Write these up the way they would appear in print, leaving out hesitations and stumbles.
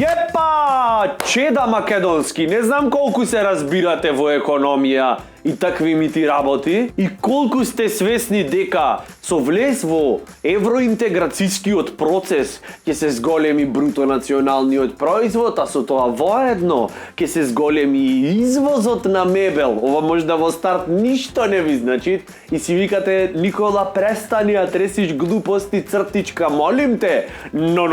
Епа, Чеда Македонски, не знам колку се разбирате во економија и такви мити работи и колку сте свесни дека со влез во евроинтеграцијскиот процес ќе се зголеми бруто националниот производ, а со тоа воедно ќе се зголеми и извозот на мебел. Ова може да во старт ништо не ви значи и си викате Никола престани да тресиш глупости цртичка, молим те. Но,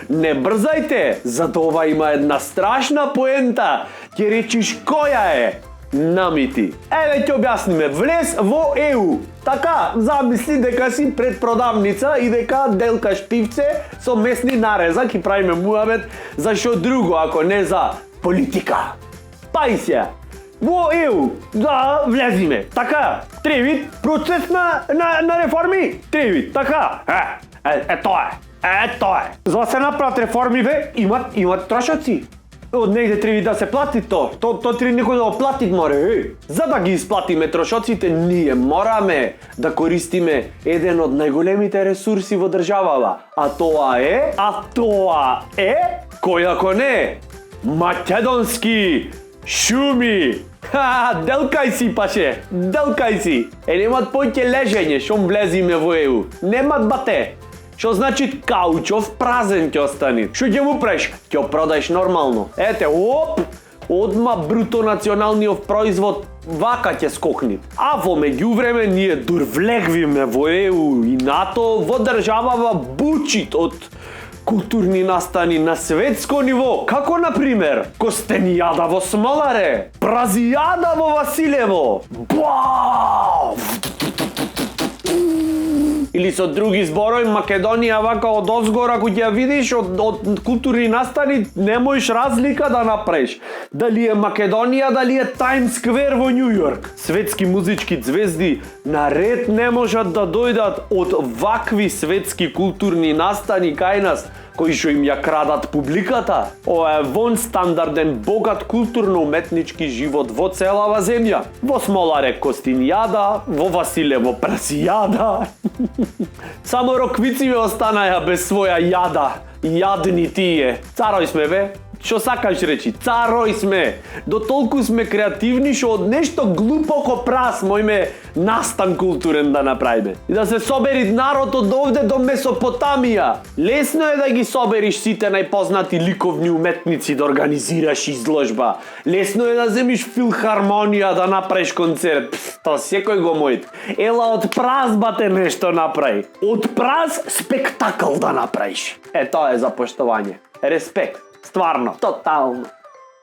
не брзајте, зато ова има една страшна поента. Ќе речиш која е? Намити. Еве ќе објасниме. Влез во ЕУ. Така, замисли дека си пред продавница и дека делкаш пивце со месни нарезак и правиме муабет за што друго, ако не за политика. Пај се. Во ЕУ, да влезиме. Така, треви процес на реформи. Треви, така. Тоа е. За да се направат реформи, имат трошоци. Од негде треба да се плати то треба некој да го плати море. За да ги исплатиме трошоците, ние мораме да користиме еден од најголемите ресурси во државава. А тоа е, кој ако не, македонски шуми. Делкај си, паше, делкај си. Немат поќе лежење, шом влезиме во ЕУ. Немат бате. Што значи каучов празен ќе остани? Што ќе му правиш? Ќе продаеш нормално. Ете, одма бруто националниот производ вака ќе скокни. А во меѓувреме ние дур влегвиме во ЕУ и НАТО, во државава бучит од културни настани на светско ниво, како например Костенијада во Смоларе, Празијада во Василево. Или со други зборови, Македонија вака од озгора, ако ќе ја видиш од културни настани, не можеш разлика да направиш. Дали е Македонија, дали е Таймс Сквер во Њу Јорк. Светски музички звезди наред не можат да дојдат од вакви светски културни настани кај нас, кои што им ја крадат публиката. Ова е вон стандарден, богат културно-уметнички живот во целава земја. Во Смоларе Костинијада, во Василево Прасијада. Само роквици останаја без своја јада. Јадни тие. Царој сме, бе. Што сакаш речи? Царој сме. До толку сме креативни што од нешто глупоко прас мојме настан културен да направиме. И да се собери народ од овде до Месопотамија. Лесно е да ги собериш сите најпознати ликовни уметници, да организираш изложба. Лесно е да земиш филхармонија да направиш концерт. Тоа секој го мојт. Ела од празбате нешто направи. Од праз спектакл да направиш. Тоа е за поштовање. Респект. Стварно, тотално.